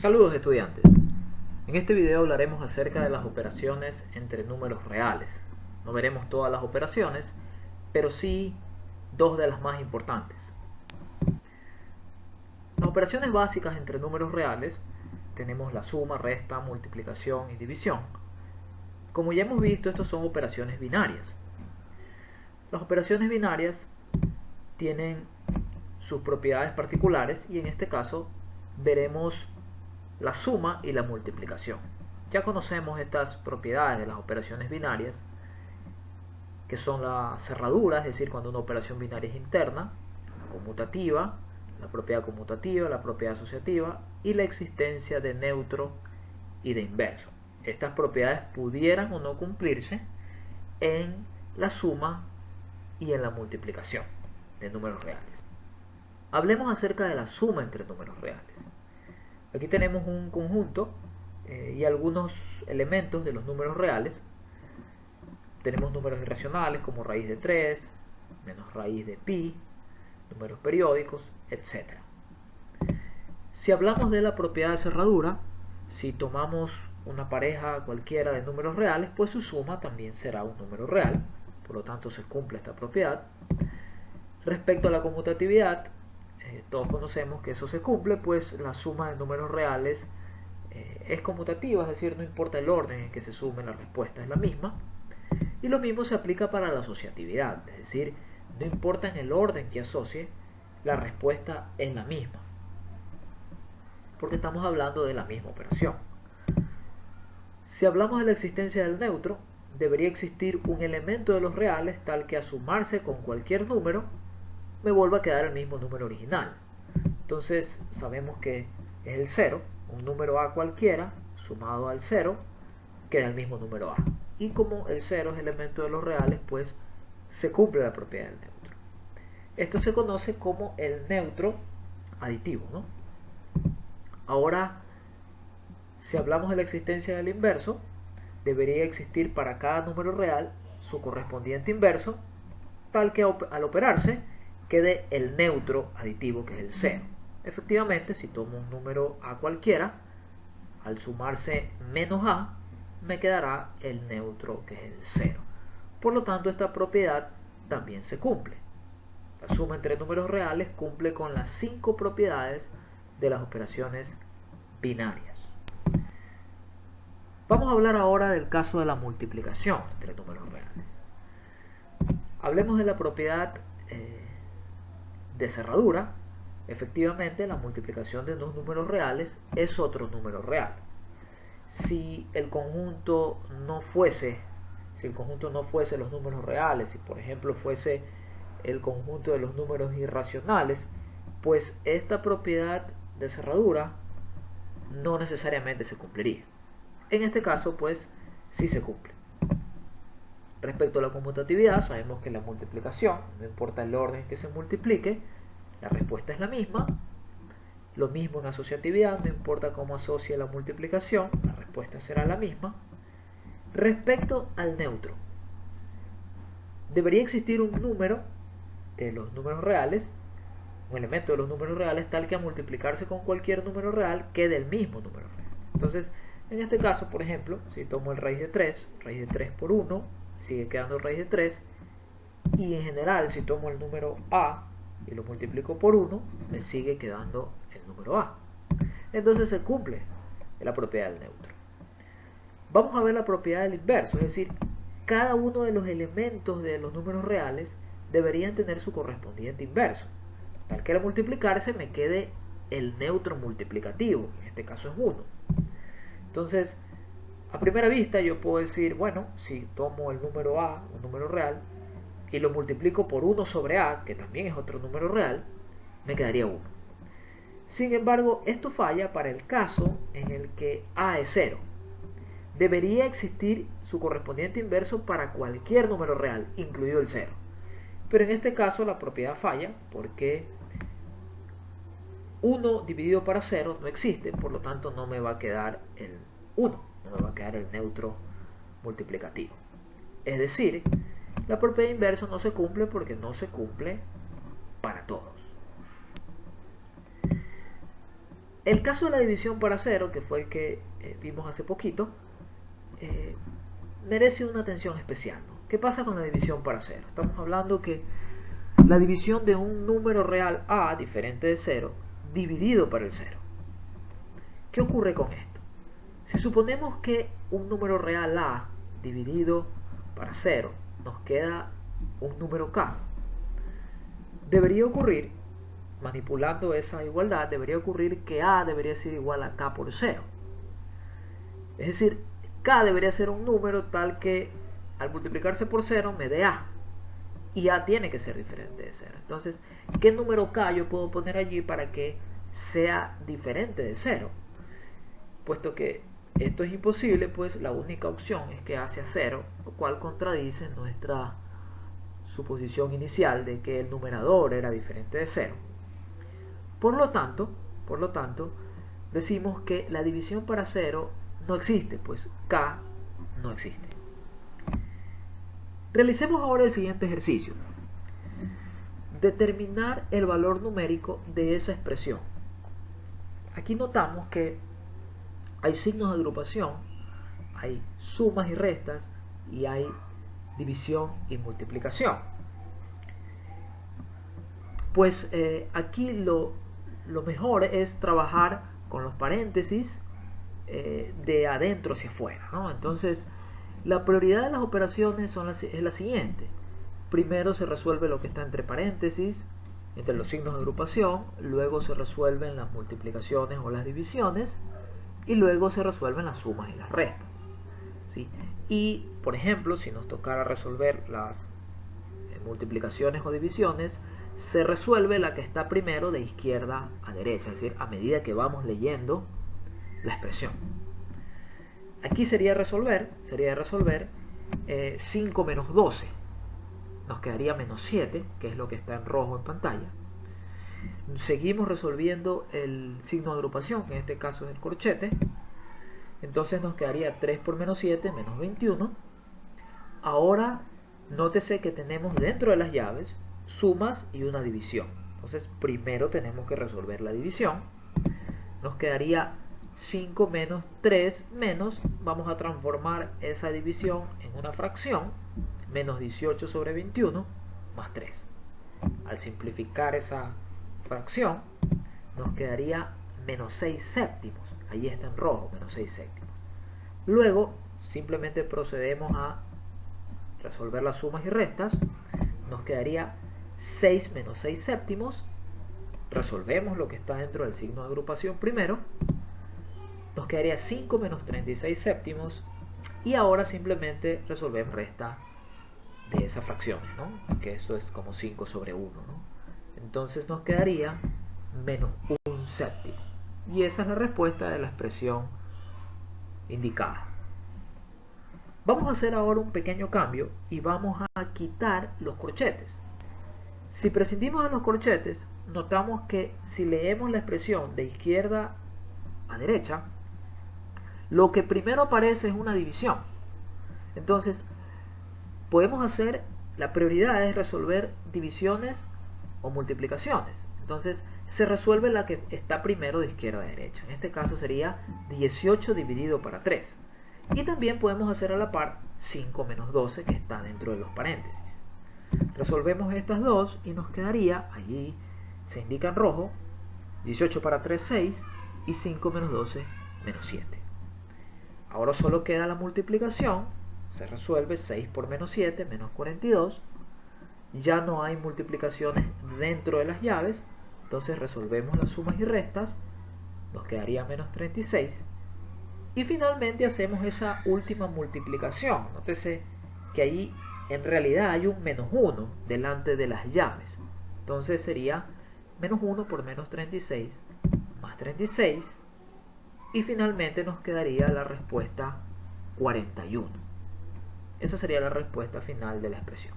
Saludos estudiantes. En este video hablaremos acerca de las operaciones entre números reales. No veremos todas las operaciones, pero sí dos de las más importantes. Las operaciones básicas entre números reales tenemos la suma, resta, multiplicación y división. Como ya hemos visto, estas son operaciones binarias. Las operaciones binarias tienen sus propiedades particulares y en este caso veremos la suma y la multiplicación. Ya conocemos estas propiedades de las operaciones binarias, que son la cerradura, es decir, cuando una operación binaria es interna, la conmutativa, la propiedad conmutativa, la propiedad asociativa y la existencia de neutro y de inverso. Estas propiedades pudieran o no cumplirse en la suma y en la multiplicación de números reales. Hablemos acerca de la suma entre números reales. Aquí tenemos un conjunto y algunos elementos de los números reales. Tenemos números irracionales como raíz de 3, menos raíz de pi, números periódicos, etc. Si hablamos de la propiedad de cerradura, si tomamos una pareja cualquiera de números reales, pues su suma también será un número real, por lo tanto se cumple esta propiedad. Respecto a la conmutatividad, todos conocemos que eso se cumple, pues la suma de números reales es conmutativa, es decir, no importa el orden en que se sume, la respuesta es la misma. Y lo mismo se aplica para la asociatividad, es decir, no importa en el orden que asocie, la respuesta es la misma, porque estamos hablando de la misma operación. Si hablamos de la existencia del neutro, debería existir un elemento de los reales tal que a sumarse con cualquier número me vuelva a quedar el mismo número original. Entonces sabemos que es el 0, un número a cualquiera sumado al 0 queda el mismo número a. Y como el 0 es elemento de los reales, pues se cumple la propiedad del neutro. Esto se conoce como el neutro aditivo, ¿no? Ahora, si hablamos de la existencia del inverso, debería existir para cada número real su correspondiente inverso, tal que al operarse quede el neutro aditivo, que es el 0. Efectivamente, si tomo un número a cualquiera, al sumarse menos a, me quedará el neutro, que es el 0. Por lo tanto, esta propiedad también se cumple. La suma entre números reales cumple con las 5 propiedades de las operaciones binarias. Vamos a hablar ahora del caso de la multiplicación entre números reales. Hablemos de la propiedad de cerradura. Efectivamente, la multiplicación de dos números reales es otro número real. Si el conjunto no fuese los números reales, si por ejemplo fuese el conjunto de los números irracionales, pues esta propiedad de cerradura no necesariamente se cumpliría. En este caso, pues sí se cumple. Respecto a la conmutatividad, sabemos que la multiplicación, no importa el orden en que se multiplique, la respuesta es la misma. Lo mismo en asociatividad, no importa cómo asocie la multiplicación, la respuesta será la misma. Respecto al neutro, debería existir un número de los números reales, un elemento de los números reales tal que a multiplicarse con cualquier número real quede el mismo número real. Entonces, en este caso, por ejemplo, si tomo el raíz de 3 por 1, sigue quedando raíz de 3, y en general si tomo el número a y lo multiplico por 1, me sigue quedando el número a. Entonces se cumple la propiedad del neutro. Vamos a ver la propiedad del inverso, es decir, cada uno de los elementos de los números reales deberían tener su correspondiente inverso, tal que al multiplicarse me quede el neutro multiplicativo, en este caso es 1. Entonces, a primera vista yo puedo decir, bueno, si tomo el número a, un número real, y lo multiplico por 1 sobre a, que también es otro número real, me quedaría 1. Sin embargo, esto falla para el caso en el que a es 0. Debería existir su correspondiente inverso para cualquier número real, incluido el 0. Pero en este caso la propiedad falla porque 1 dividido para 0 no existe, por lo tanto no me va a quedar el 1, no me va a quedar el neutro multiplicativo. Es decir, la propiedad inversa no se cumple porque no se cumple para todos. El caso de la división para 0, que fue el que vimos hace poquito, merece una atención especial, ¿no? ¿Qué pasa con la división para 0? Estamos hablando que la división de un número real a diferente de 0 dividido para el 0. ¿Qué ocurre con esto? Si suponemos que un número real a dividido para 0 nos queda un número k, debería ocurrir, manipulando esa igualdad, debería ocurrir que a debería ser igual a k por 0. Es decir, k debería ser un número tal que al multiplicarse por 0 me dé a. Y a tiene que ser diferente de 0. Entonces, ¿qué número k yo puedo poner allí para que sea diferente de 0? Puesto que esto es imposible, pues la única opción es que a sea 0, lo cual contradice nuestra suposición inicial de que el numerador era diferente de 0. Por lo tanto, decimos que la división para 0 no existe, pues k no existe. Realicemos ahora el siguiente ejercicio. Determinar el valor numérico de esa expresión. Aquí notamos que hay signos de agrupación, hay sumas y restas y hay división y multiplicación. Pues aquí lo mejor es trabajar con los paréntesis de adentro hacia afuera, ¿no? Entonces, la prioridad de las operaciones es la siguiente. Primero se resuelve lo que está entre paréntesis, entre los signos de agrupación, luego se resuelven las multiplicaciones o las divisiones, y luego se resuelven las sumas y las restas, ¿sí? Y, por ejemplo, si nos tocara resolver las multiplicaciones o divisiones, se resuelve la que está primero de izquierda a derecha, es decir, a medida que vamos leyendo la expresión. Aquí sería resolver 5 menos 12. Nos quedaría menos 7, que es lo que está en rojo en pantalla. Seguimos resolviendo el signo de agrupación, que en este caso es el corchete. Entonces nos quedaría 3 por menos 7, menos 21. Ahora, nótese que tenemos dentro de las llaves sumas y una división. Entonces, primero tenemos que resolver la división. Nos quedaría 5 menos 3 menos, vamos a transformar esa división en una fracción, menos 18 sobre 21 más 3. Al simplificar esa fracción, nos quedaría menos 6 séptimos. Ahí está en rojo, menos 6 séptimos. Luego, simplemente procedemos a resolver las sumas y restas. Nos quedaría 6 menos 6 séptimos. Resolvemos lo que está dentro del signo de agrupación primero. Nos quedaría 5 menos 36 séptimos. Y ahora simplemente resolvemos resta de esas fracciones, ¿no? Que eso es como 5 sobre 1, ¿no? Entonces nos quedaría menos 1 séptimo. Y esa es la respuesta de la expresión indicada. Vamos a hacer ahora un pequeño cambio y vamos a quitar los corchetes. Si prescindimos de los corchetes, notamos que si leemos la expresión de izquierda a derecha, lo que primero aparece es una división. Entonces, podemos hacer, la prioridad es resolver divisiones o multiplicaciones. Entonces, se resuelve la que está primero de izquierda a derecha. En este caso sería 18 dividido para 3. Y también podemos hacer a la par 5 menos 12, que está dentro de los paréntesis. Resolvemos estas dos y nos quedaría, allí se indica en rojo, 18 para 3, 6, y 5 menos 12, menos 7. Ahora solo queda la multiplicación, se resuelve 6 por menos 7, menos 42. Ya no hay multiplicaciones dentro de las llaves, entonces resolvemos las sumas y restas, nos quedaría menos 36. Y finalmente hacemos esa última multiplicación. Nótese que allí en realidad hay un menos 1 delante de las llaves. Entonces sería menos 1 por menos 36 más 36. Y finalmente nos quedaría la respuesta 41. Esa sería la respuesta final de la expresión.